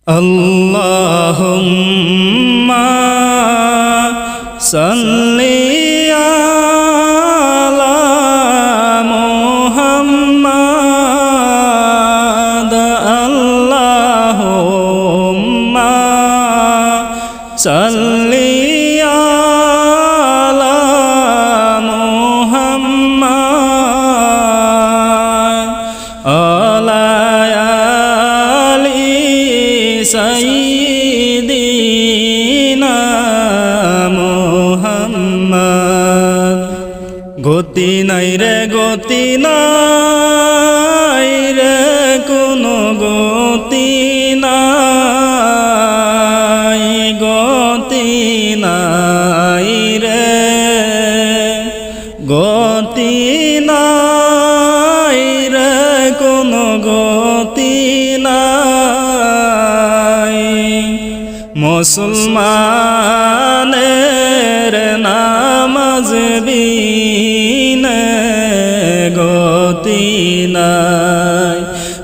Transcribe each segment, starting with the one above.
Allahumma salli ala Muhammad. Allahumma salli ala Muhammad. Sayyidina Muhammad. গতি নাই রে গতি নাই রে কোনো গতি নাই, গতি নাই রে গতি নাই রে কোনো গতি নাই। মুসলমানের নামাজ বিনে গতি নাই,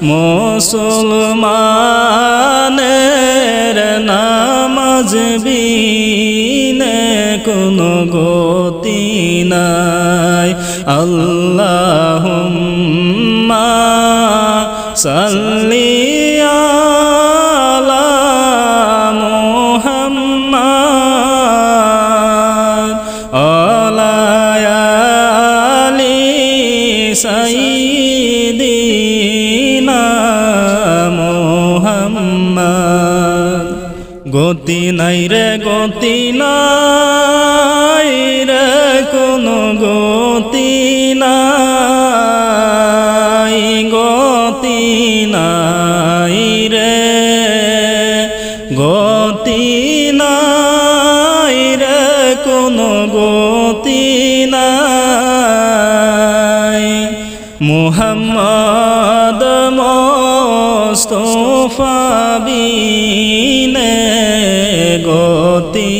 মুসলমানের নামাজ বিনে কোনো গতি নাই। আল্লাহুম্মা সাল্লি আলা মুহাম্মাদ আলা আলি সাইয়্যিদিনা মুহাম্মদ। গতি নাই রে গতি নাই রে কোনো গতি নাই, গতি নাই রে গতি নাই রে কোনো গতি নাই। মুহাম্মদ মুস্তাফা বিনে গতি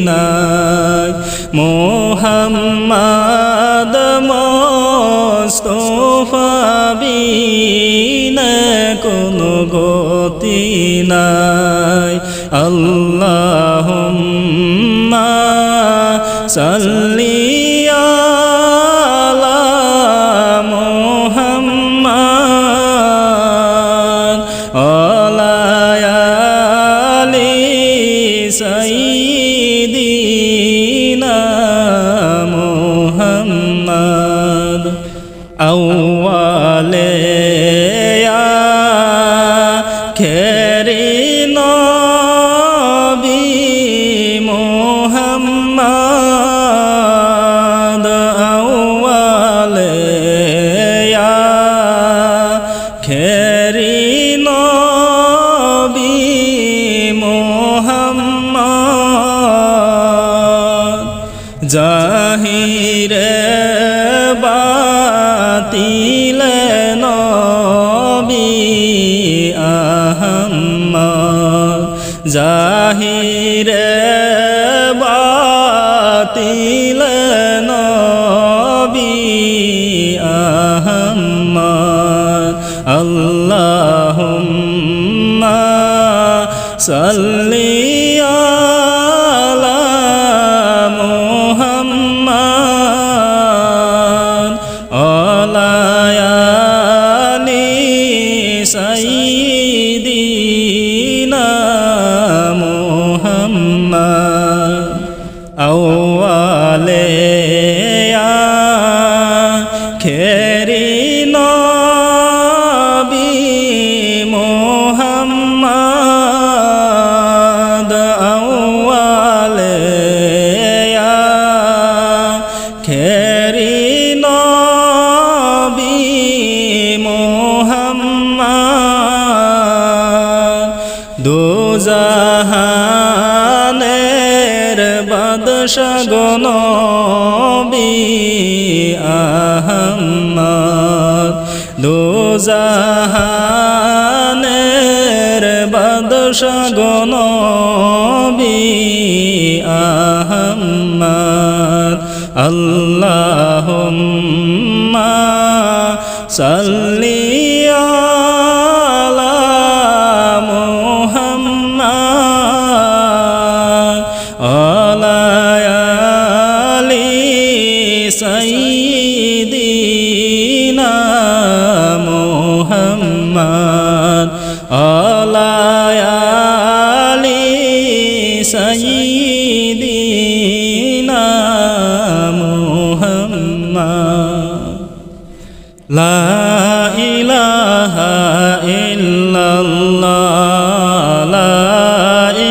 নাই, মুহাম্মদ মুস্তাফা বিনে কোনো গতি নাই। আল্লাহুম্মা সাল্লি আলা মুহাম্মাদ আলা আলি সাইয়্যিদিনা মুহাম্মদ। আউয়ালে আখিরে নবী মুহাম্মদ। আউয়ালে আখিরে নবী মুহাম্মদ। জাহিরে বাতিলে নবী আহমদ। জাহিরে বাতিলে নবী আহমদ। আল্লাহুম্মা সাল্লি আলা মুহাম্মাদ আলা আলি সাইয়্যিদিনা মুহাম্মদ। আউয়ালে আখিরে নবী মুহাম্মদ। আউয়ালে আখিরে নবী মুহাম্মদ। দুজাহানের বাদশা গো নবী আহমদ। দুজাহানের বাদশা গো নবী আহমদ। আল্লাহুম্মা সাল্লি আলা মুহাম্মাদ আলি সাইয়্যিদিনা মুহাম্মাদ লা ইলাহা ইল্লাল্লাহ লা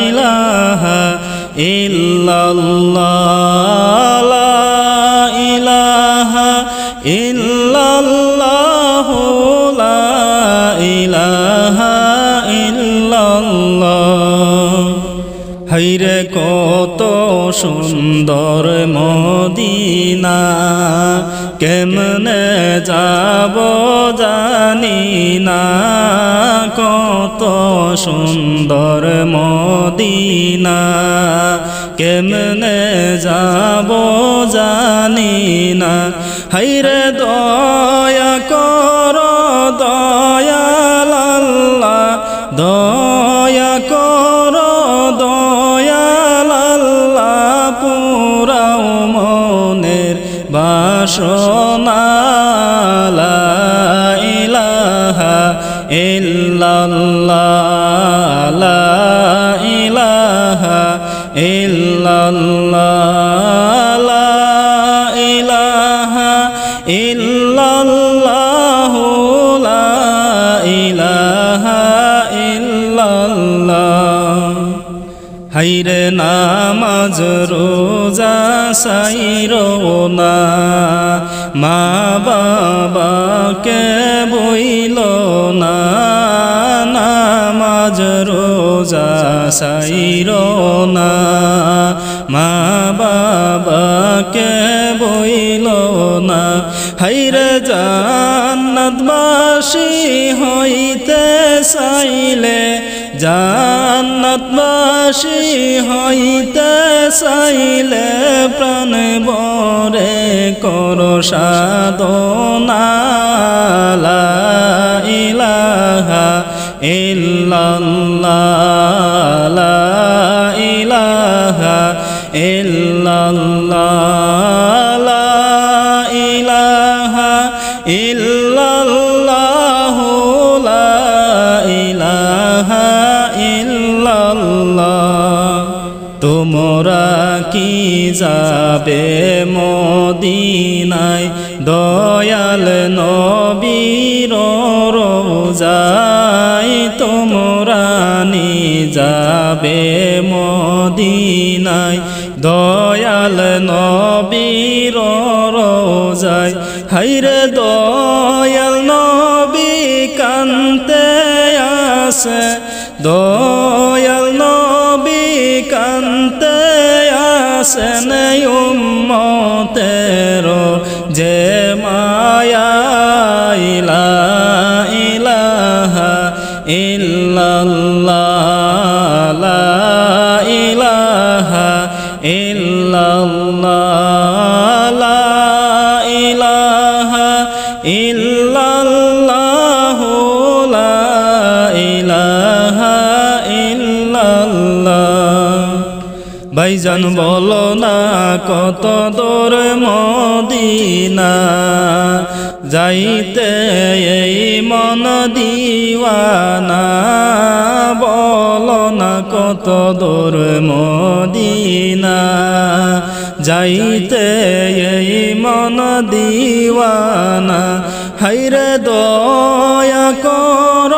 ইলাহা ইল্লাল্লাহ লা ইলাহা ইল্লাল্লাহ লা ইলাহা ইল্লাল্লাহ হায়রে কত সুন্দর মদিনা কেমনে যাব জানি না কত সুন্দর মদিনা কেমনে যাব জানি না হায়রে দয়া কর দয়াল আল্লাহ দয়া কর দয়াল আল্লাহ পুরাও মনের বাসনা লা ইলাহা ইল্লাল্লাহ লা ইলাহা ইল্লাল্লাহ লা ইলাহা ইল্লাল্লাহ লা ইলাহা ইল্লাল্লাহ হায়রে নামাজ রোজা সাইরো না মা বাবাকে বইল না নামাজ রোজা সাইরো না মা বাবাকে বইল না হায়রে জান্নাতবাসী হইতে চাইলে জান্নাতবাসী হইতে চাইলে প্রাণ বরে কর সাধনা লা ইলাহা ইল্লাল্লাহ লা ইলাহা ইল্লাল্লাহ লা ইলাহা ইল্লাল্লাহ লা ইলাহা ইল্লাল্লাহ তোমরা কি যাবে মদিনায় দয়াল নবীর রোজায় তোমরা নি যাবে মদিনায় দয়াল নবীর রোজায় হায়রে দয়াল নবী কান্তে আসে দয়াল নবী কান্তে আসেন উম্মতের যে মায়া লা ইলাহা ইল্লাল্লাহ লা ইলাহা ইল্লাল্লাহ লা ইলাহা ইল্লাল্লাহ লা ইলাহা ইল্লাল্লাহ ভাইজান বলো না কত দূর মদিনা যাইতে এই মন দিওয়ানা বলো না কত দূর মদিনা যাইতে এই মন দিওয়ানা হায়রে দয়া কর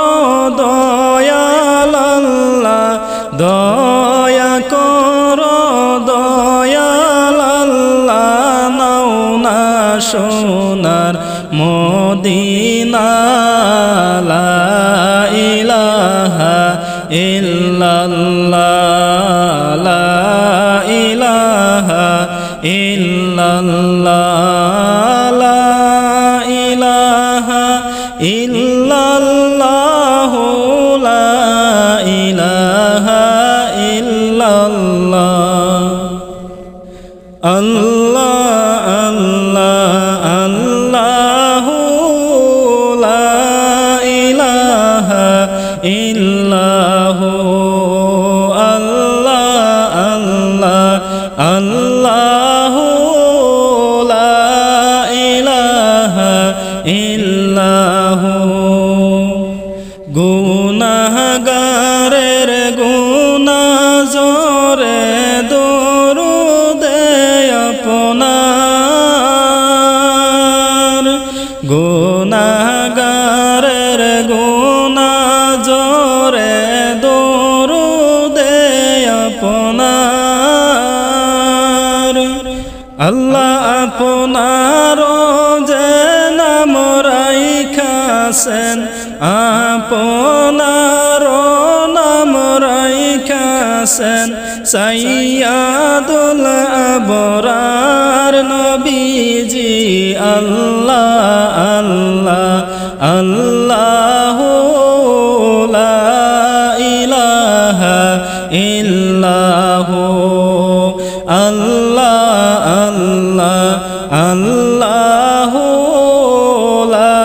দয়াল আল্লাহ দয়া কর দয়াল আল্লাহ নাও না সোনার মদিনা লা ইলাহা ইল্লাল্লাহ লা ইলাহা ইল্লাল্লাহ লা ইলাহা ইল্লাল্লাহ লা ইলাহা ইল্লাল্লাহ আল্লাহ আল্লাহ আল্লাহ লা ইলাহা ইল্লাল্লাহ আল্লাহ আল্লাহ আল্লাহ লা ইলাহা ইল্লাল্লাহ গুনাহগার আল্লাহ আপনার যে নাম রাইখাছেন, আপনার নাম রাইখাছেন সাইয়্যিদুল আবরার নবীজি। আল্লাহ আল্লাহ আল্লাহু লা ইলাহা ইল্লাহু, আল্লাহ আল্লাহ আল্লাহু লা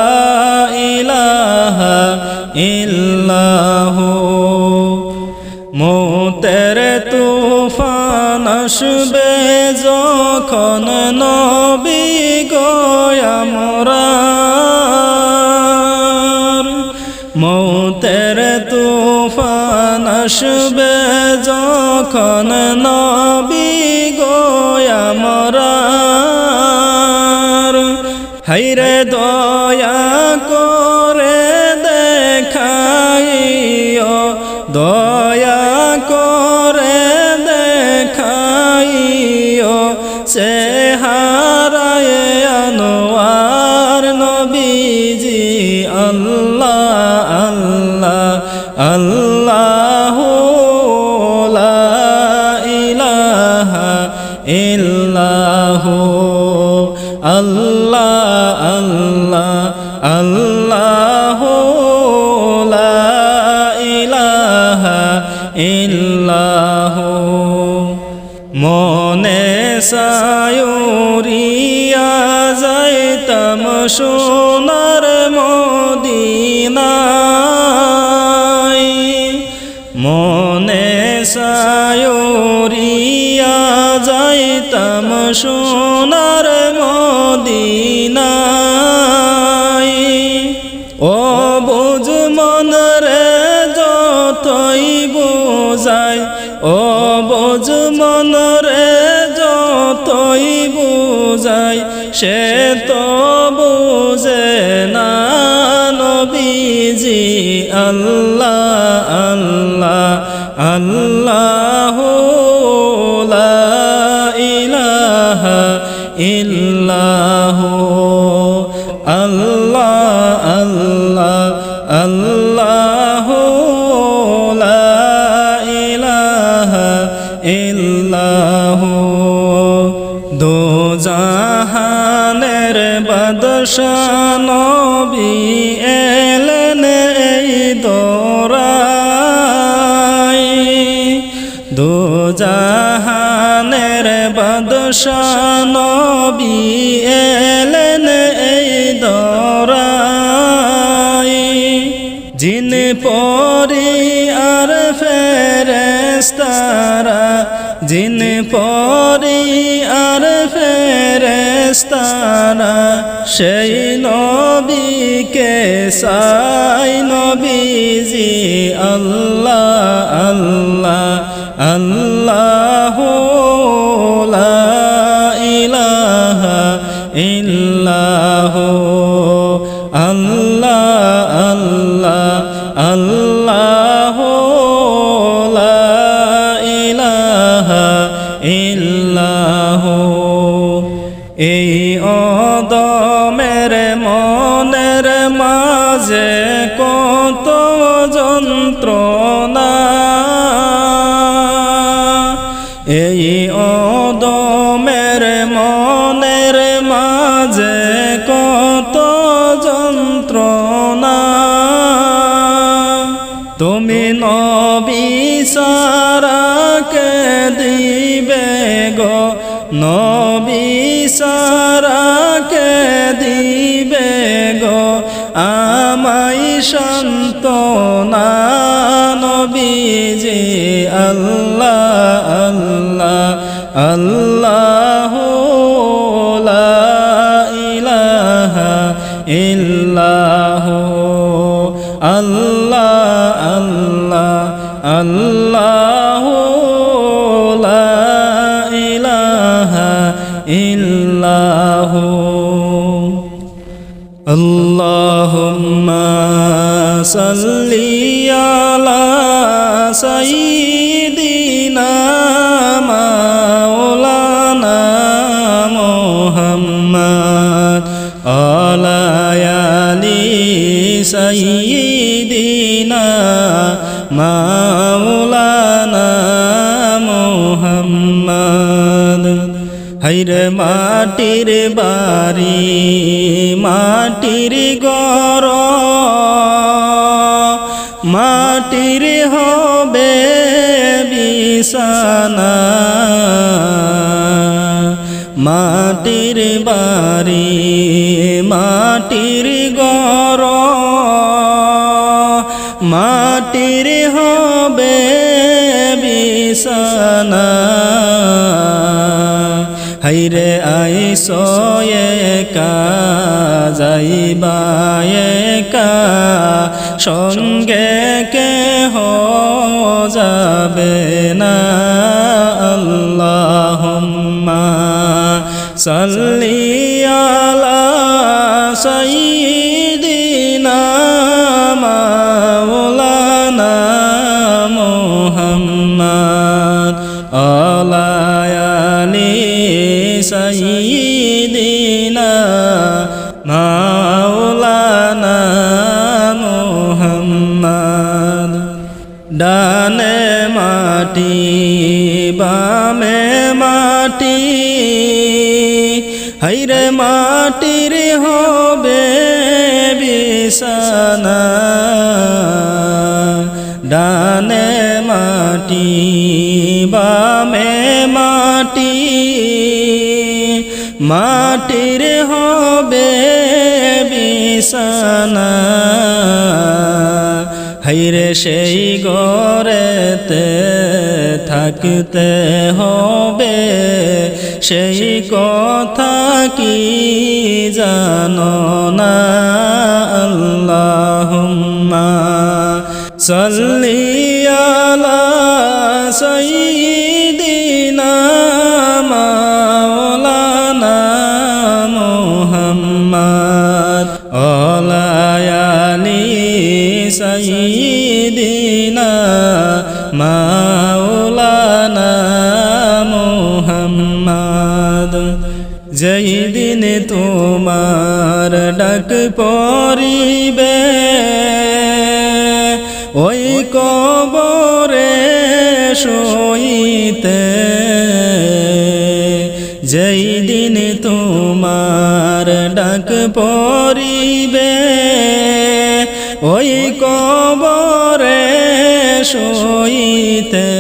ইলাহা ইল্লাহু। মৌতের তুফান আসবে যখন নবী গো আমরার, মৌতের তুফান আসবে যখন নবী গো আমরার। হায়রে দয়া করে দেখাইও, দয়া করে দেখাইও চেহারায় আনোয়ার নবীজি। আল্লাহ আল্লাহ আল্লাহু লা ইলাহা ইল্লাহু, আল্লাহ আল্লাহ আল্লাহু লা ইলাহা ইল্লাহু। মনে সায়ুরিয়া যাইতাম সোনার মদিনায়, মনে সায়ুরিয়া যাইতাম সোনার মদিনায়। ও বুঝ মন রে যতই বুঝাই, ও বুঝ মন রে যতই বুঝাই, সে তো বুঝে না নবীজি। আল্লাহ আল্লাহ আল্লাহু লা ইলাহা ইল্লাহু, আল্লাহ আল্লাহ আল্লাহু লা ইলাহা ইল্লাহু। দো জাহানের বাদশা নবী এলেন এই দোরায়, দো জাহানের বাদশা নবী এলেন এই দোরায়। জিন পরি আর ফেরেশতারা, জিন পরি আর ফেরেশতারা সেই নবীকে সাই নবীজি। আল্লাহ আল্লাহ আল্লাহু লা ইলাহা ইল্লাহু, আল্লাহ আল্লাহ আল্লাহু লা ইলাহা ইল্লাহু। এই অদমের মনের মাঝে কত যন্ত্রণা, এই অদমের মনের মাঝে কত যন্ত্রণা। তুমি নবী সারা কে দিবে গো, নবী সারা কে দিবে গো আমায় সান্ত্বনা নবীজি। আল্লাহ আল্লাহ আল্লাহু লা ইলাহা ইল্লাহু, আল্লাহ আল্লাহ আল্লাহু লা ইলাহা ইল্লাহু। আল্লাহুম্মা সাল্লি আলা সাইয়্যিদিনা মাওলানা সাইয়্যিদিনা মাওলানা মুহাম্মদ। হায়রে মাটির বাড়ি মাটির ঘর মাটির হবে বিছানা মাটির বাড়ি মাটির ঘর মাটির হবে বিছানা হায়রে আইসো একা যাইবা একা সঙ্গে কেহ যাবে না আল্লাহুম্মা সাল্লি আলা সাইয়্যিদিনা মাওলানা মুহাম্মদ আলা আলি সাইয়্যিদিনা মাওলানা মুহাম্মদ। ডানে মাটি বামে মাটি হায়রে মাটির হবে বিছানা ডানে মাটি বামে মাটি মাটির হবে বিছানা হায়রে সেই ঘরেতে থাকতে হবে সেই কথা কি জানো না আল্লাহুম্মা সাল্লি আলা সাইয়্যিদিনা মাওলানা মুহাম্মদ আলা আলি সাইয়্যিদিনা মাওলানা মুহাম্মদ। যেই দিন তোমার ডাক পড়িবে ওই কবরে শুইতে যেই দিন তোমার ডাক পড়িবে ওই কবরে শুইতে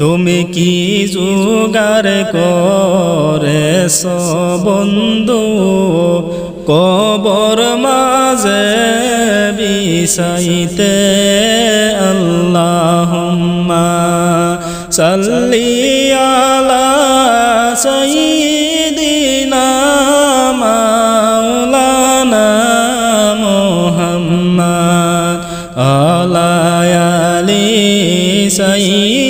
তুমি কি জোগাড় করেছ বন্ধু কবর মাঝে বিছাইতে আল্লাহুম্মা সাল্লি আলা সাইয়্যিদিনা মাওলানা মুহাম্মদ আলা আলি সাইয়্যিদিনা